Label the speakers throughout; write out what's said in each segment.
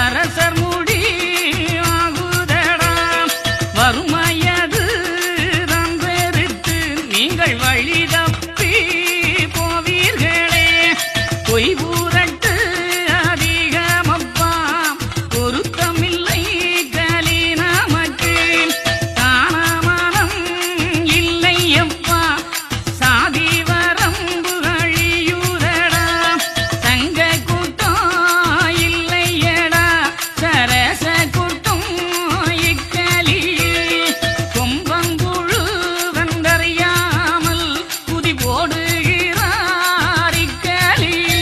Speaker 1: அரசர் முடி ஆகுதடா வறுமையது தான் வெறுத்து நீங்கள் வழி தப்பி போவீர்களே பொய் பூரட்டு அதிகமப்பா பொருத்தமில்லை கலி நமக்கு தானமானம் இல்லை அப்பா சாதி வரம்பு அழியுதடா சங்க கூட்டம் இல்லையடா சரச கூட்டம் இக்கலியில் கொம்பங்குழு வந்தறியாமல் குதி போடுகிறார் இக்கலியில்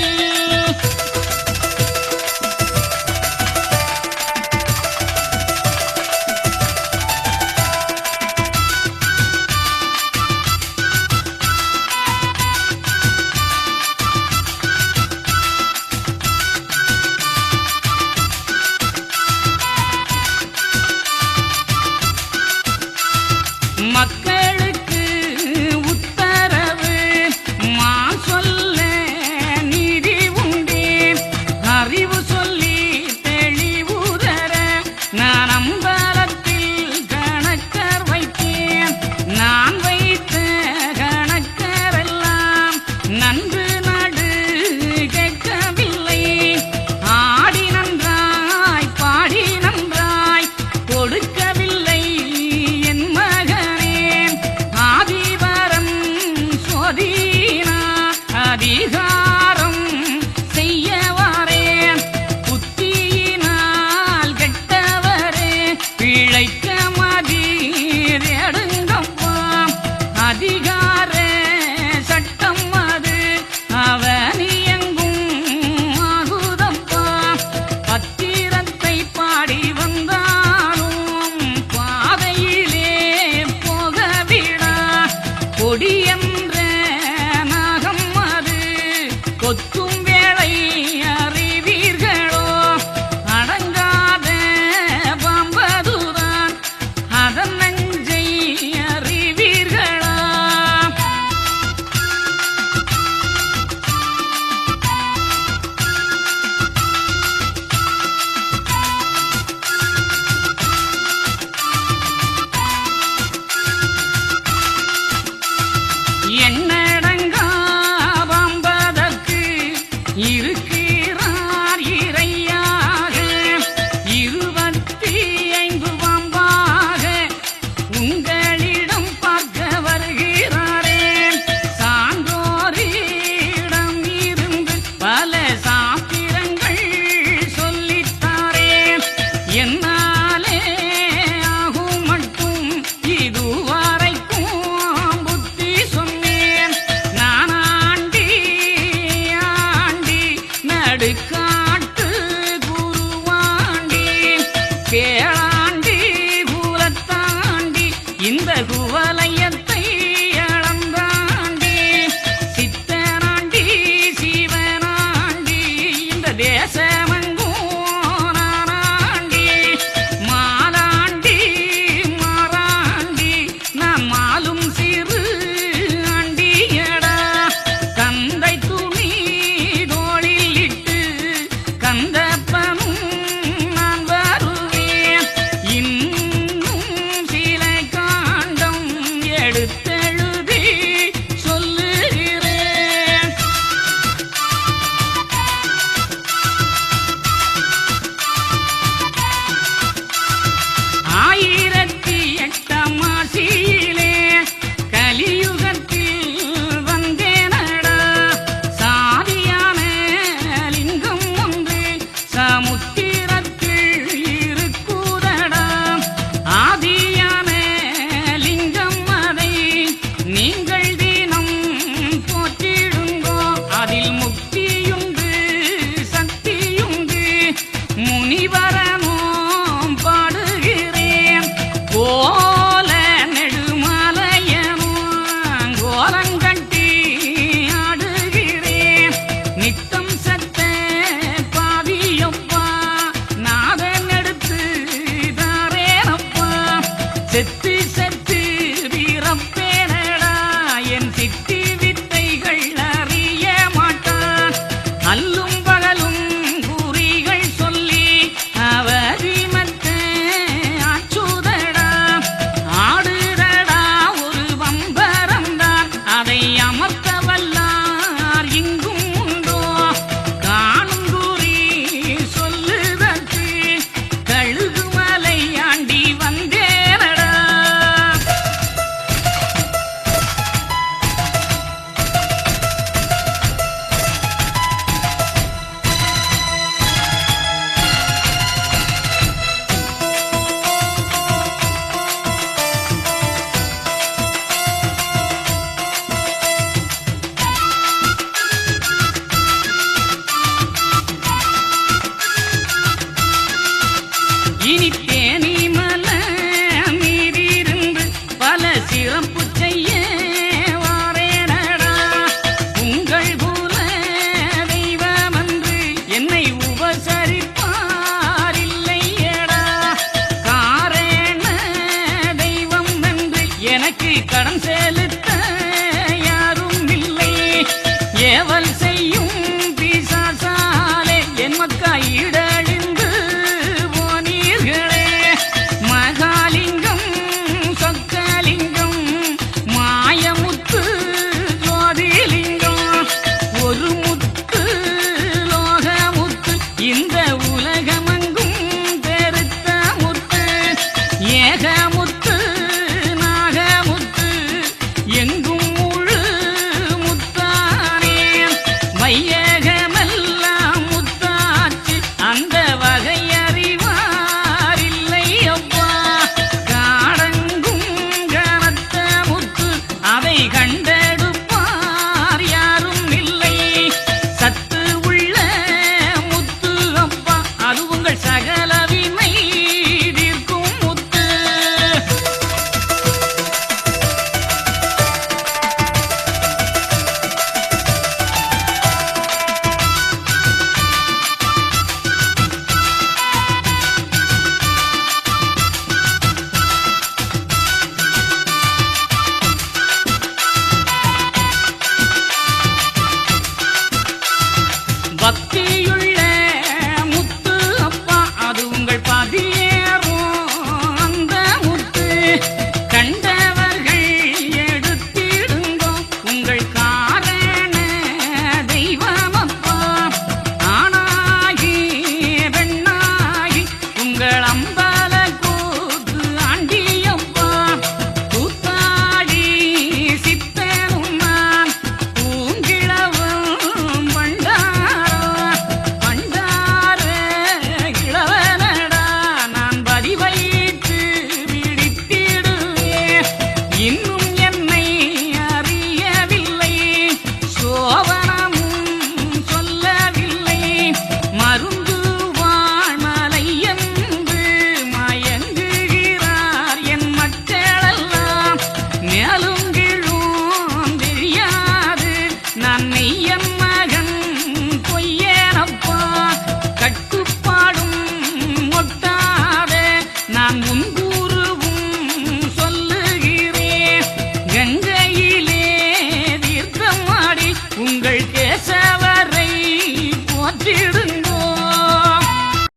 Speaker 1: மக்களுக்கு உத்தரவு மா சொல்ல நீதி உண்டே அறிவு சொல்லி தெளிவுதர நான் அம்பலத்தில் கணக்கர் வைத்தேன் நான் வைத்த கணக்கரெல்லாம் நன்று நடு கேட்கவில்லை ஆடி நன்றாய் பாடி நன்றாய் கொடுக்கவில்லை என் மகனே ஆதிவரம் சோதினா அதிகாரம் செய்ய வாரேன் புத்தியினால் கெட்டவரே பிழைக்க மதியடுங்கப்பா அதிகார சட்டம் அது அவனியங்கும் ஆகுதப்பா பத்திரத்தை பாடி வந்தாலும் பாதையிலே போகவிடா கொடியென்ற நாகம் அது கொத்தும் வேளை அறிவீர்களோ அடங்காத பாம்பதுதான் அதன் நெஞ்சை அறிவீர்களா எண்ணடங்கா பாம்பதற்கு இருக்கிறார் இறையாக 25 பாம்பாக உங்களிடம் பார்க்க வருகிறாரே சான்றோரிடம் இருந்து பல சாத்திரங்கள் சொல்லித்தாரே என்னாலே ஆகும் மட்டும் இதுவரைக்கும் புத்தி சொன்னேன் நான் ஆண்டி ஆண்டி நடுக்காட்டு குருவாண்டி கேளாண்டி கூலத்தாண்டி இந்த குவலயத்தை அளந்தாண்டி சித்தனாண்டி சிவனாண்டி இந்த தேசமெங்கும் நானாண்டி மாலாண்டி மாறாண்டி நான் மாலும் சிறு ஆண்டியடா கந்தை துணி தோளில் இட்டு கந்தப்பனும் நான் வருவேன் இன்னும் சில காண்டம் எடுத்தெழுதி சொல்லுகிறேன் ஆயிரத்தி எட்டாம் ஆசியிலே கலியுகத்தில் வந்தேனடா சாதியான லிங்கம் ஒன்று சமுத்திரத்தில் இருக்குதடா ஆதியான லிங்கம் அதை நீங்கள் தினம் போற்றிடுங்கோ அதில் முக்தியுண்டு சக்தியுண்டு முனிவரனும் பாடுகிறேன் கோல நெடுமலையனும் கோலங்கட்டி ஆடுகிறேன் நித்தம் சத்த பாவியப்பா நாதன் எடுத்து தாரேனப்பா செத்து செத்து வீரப்பேனடா என் சித்தி வித்தைகள் அறிய மாட்டான் அல்லும் பகலும் குறிகள் சொல்லி இனித்த